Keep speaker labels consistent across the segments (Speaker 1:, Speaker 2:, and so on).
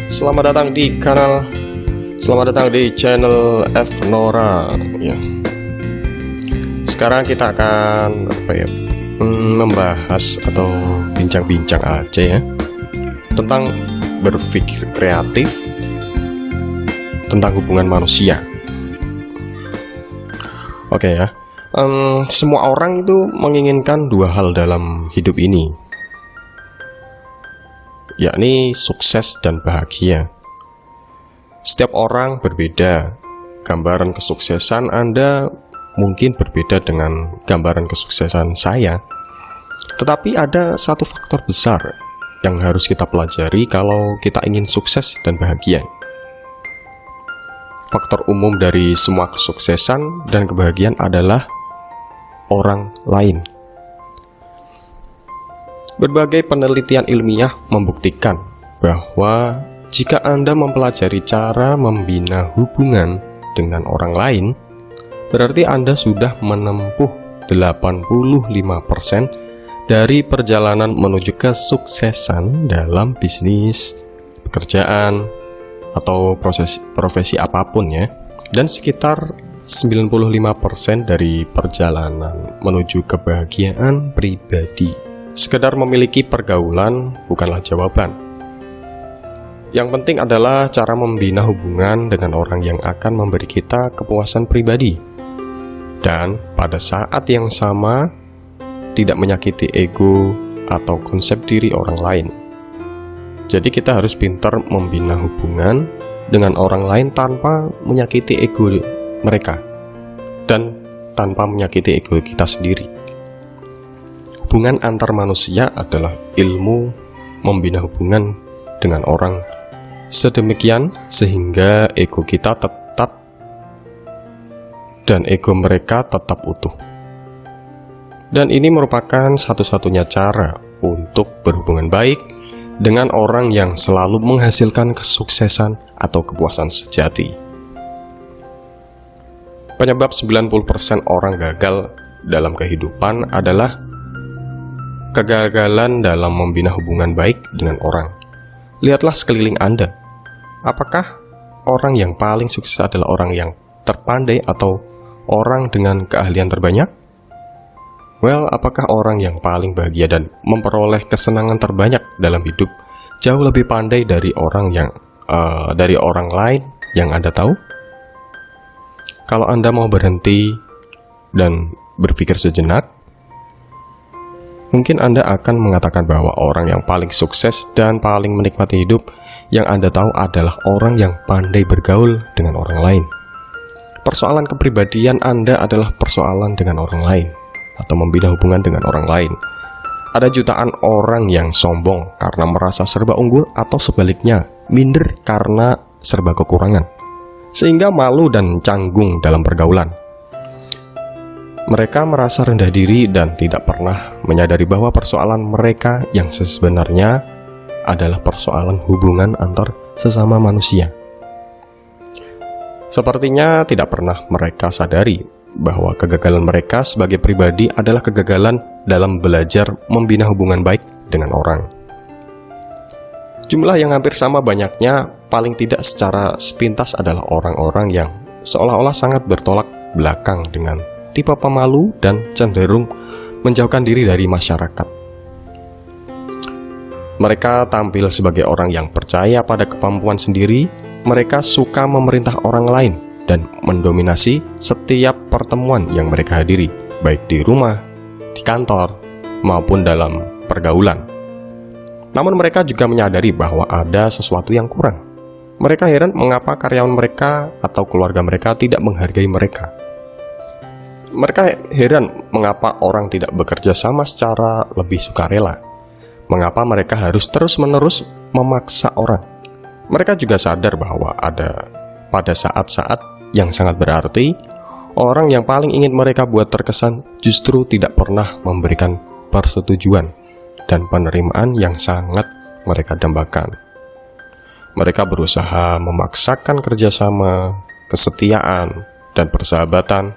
Speaker 1: Selamat datang di channel F-Nora ya. Sekarang kita akan membahas atau bincang-bincang aja ya tentang berpikir kreatif tentang hubungan manusia. Oke ya. Semua orang itu menginginkan dua hal dalam hidup ini, yakni sukses dan bahagia. Setiap orang berbeda. Gambaran kesuksesan Anda mungkin berbeda dengan gambaran kesuksesan saya. Tetapi ada satu faktor besar yang harus kita pelajari kalau kita ingin sukses dan bahagia. Faktor umum dari semua kesuksesan dan kebahagiaan adalah orang lain. Berbagai penelitian ilmiah membuktikan bahwa jika Anda mempelajari cara membina hubungan dengan orang lain, berarti Anda sudah menempuh 85% dari perjalanan menuju kesuksesan dalam bisnis, pekerjaan, atau profesi apapun ya. Dan sekitar 95% dari perjalanan menuju kebahagiaan pribadi. Sekedar memiliki pergaulan bukanlah jawaban. Yang penting adalah cara membina hubungan dengan orang yang akan memberi kita kepuasan pribadi. Dan pada saat yang sama, tidak menyakiti ego atau konsep diri orang lain. Jadi kita harus pintar membina hubungan dengan orang lain tanpa menyakiti ego mereka dan tanpa menyakiti ego kita sendiri. Hubungan antar manusia adalah ilmu membina hubungan dengan orang sedemikian sehingga ego kita tetap dan ego mereka tetap utuh. Dan ini merupakan satu-satunya cara untuk berhubungan baik dengan orang yang selalu menghasilkan kesuksesan atau kepuasan sejati. Penyebab 90% orang gagal dalam kehidupan adalah kegagalan dalam membina hubungan baik dengan orang. Lihatlah sekeliling Anda. Apakah orang yang paling sukses adalah orang yang terpandai atau orang dengan keahlian terbanyak? Well, apakah orang yang paling bahagia dan memperoleh kesenangan terbanyak dalam hidup jauh lebih pandai dari orang lain yang Anda tahu? Kalau Anda mau berhenti dan berpikir sejenak, mungkin Anda akan mengatakan bahwa orang yang paling sukses dan paling menikmati hidup yang Anda tahu adalah orang yang pandai bergaul dengan orang lain. Persoalan kepribadian Anda adalah persoalan dengan orang lain atau membina hubungan dengan orang lain. Ada jutaan orang yang sombong karena merasa serba unggul atau sebaliknya, minder karena serba kekurangan, sehingga malu dan canggung dalam pergaulan. Mereka merasa rendah diri dan tidak pernah menyadari bahwa persoalan mereka yang sebenarnya adalah persoalan hubungan antar sesama manusia. Sepertinya tidak pernah mereka sadari bahwa kegagalan mereka sebagai pribadi adalah kegagalan dalam belajar membina hubungan baik dengan orang. Jumlah yang hampir sama banyaknya, paling tidak secara sepintas, adalah orang-orang yang seolah-olah sangat bertolak belakang dengan tipe pemalu dan cenderung menjauhkan diri dari masyarakat. Mereka tampil sebagai orang yang percaya pada kemampuan sendiri. Mereka suka memerintah orang lain dan mendominasi setiap pertemuan yang mereka hadiri, baik di rumah, di kantor, maupun dalam pergaulan. Namun mereka juga menyadari bahwa ada sesuatu yang kurang. Mereka heran mengapa karyawan mereka atau keluarga mereka tidak menghargai mereka. Mereka heran mengapa orang tidak bekerja sama secara lebih sukarela. Mengapa mereka harus terus-menerus memaksa orang. Mereka juga sadar bahwa pada saat-saat yang sangat berarti, orang yang paling ingin mereka buat terkesan justru tidak pernah memberikan persetujuan dan penerimaan yang sangat mereka dambakan. Mereka berusaha memaksakan kerjasama, kesetiaan, dan persahabatan,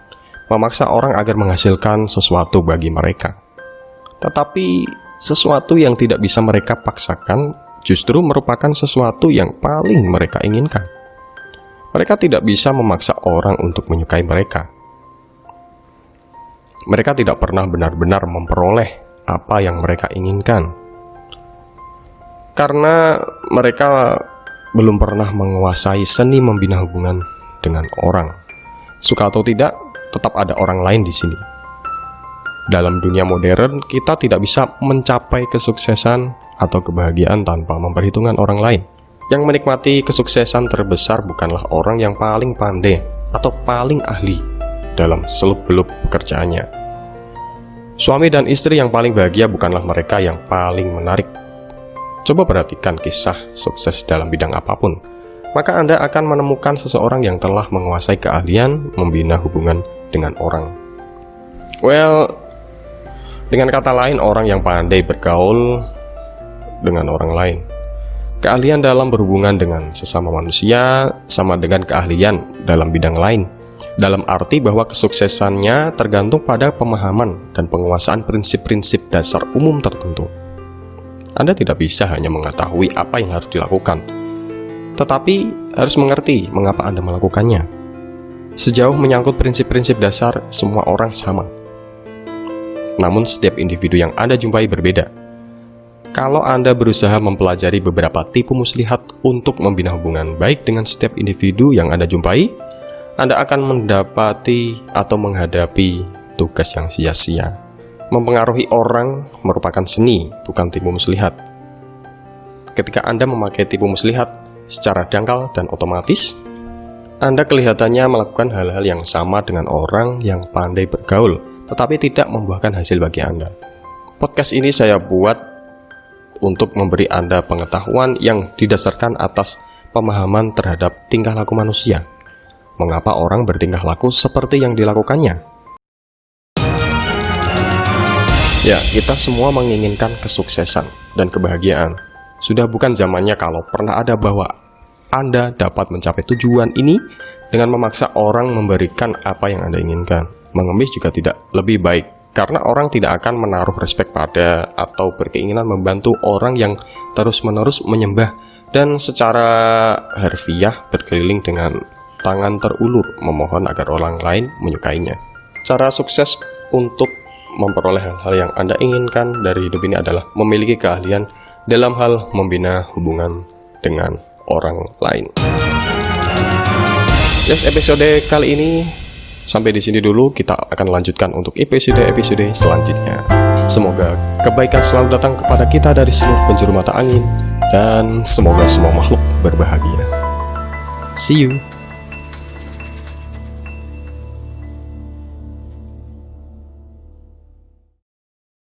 Speaker 1: memaksa orang agar menghasilkan sesuatu bagi mereka. Tetapi sesuatu yang tidak bisa mereka paksakan justru merupakan sesuatu yang paling mereka inginkan. Mereka tidak bisa memaksa orang untuk menyukai mereka. Mereka tidak pernah benar-benar memperoleh apa yang mereka inginkan, karena mereka belum pernah menguasai seni membina hubungan dengan orang. Suka atau tidak, tetap ada orang lain di sini. Dalam dunia modern, kita tidak bisa mencapai kesuksesan atau kebahagiaan tanpa memperhitungkan orang lain. Yang menikmati kesuksesan terbesar bukanlah orang yang paling pandai atau paling ahli dalam seluk-beluk pekerjaannya. Suami dan istri yang paling bahagia bukanlah mereka yang paling menarik. Coba perhatikan kisah sukses dalam bidang apapun, maka Anda akan menemukan seseorang yang telah menguasai keahlian membina hubungan dengan orang. Dengan kata lain, orang yang pandai bergaul dengan orang lain. Keahlian dalam berhubungan dengan sesama manusia sama dengan keahlian dalam bidang lain, dalam arti bahwa kesuksesannya tergantung pada pemahaman dan penguasaan prinsip-prinsip dasar umum tertentu. Anda tidak bisa hanya mengetahui apa yang harus dilakukan, tetapi harus mengerti mengapa Anda melakukannya. Sejauh menyangkut prinsip-prinsip dasar, semua orang sama. Namun setiap individu yang Anda jumpai berbeda. Kalau Anda berusaha mempelajari beberapa tipu muslihat untuk membina hubungan baik dengan setiap individu yang Anda jumpai, Anda akan mendapati atau menghadapi tugas yang sia-sia. Mempengaruhi orang merupakan seni, bukan tipu muslihat. Ketika Anda memakai tipu muslihat secara dangkal dan otomatis, Anda kelihatannya melakukan hal-hal yang sama dengan orang yang pandai bergaul, tetapi tidak membuahkan hasil bagi Anda. Podcast ini saya buat untuk memberi Anda pengetahuan yang didasarkan atas pemahaman terhadap tingkah laku manusia. Mengapa orang bertingkah laku seperti yang dilakukannya? Ya, kita semua menginginkan kesuksesan dan kebahagiaan. Sudah bukan zamannya kalau pernah ada bahwa Anda dapat mencapai tujuan ini dengan memaksa orang memberikan apa yang Anda inginkan. Mengemis juga tidak lebih baik, karena orang tidak akan menaruh respek pada atau berkeinginan membantu orang yang terus-menerus menyembah dan secara harfiah berkeliling dengan tangan terulur memohon agar orang lain menyukainya. Cara sukses untuk memperoleh hal-hal yang Anda inginkan dari hidup ini adalah memiliki keahlian dalam hal membina hubungan dengan orang lain. Yes, episode kali ini sampai di sini dulu. Kita akan lanjutkan untuk episode-episode selanjutnya. Semoga kebaikan selalu datang kepada kita dari seluruh penjuru mata angin, dan semoga semua makhluk berbahagia. See you.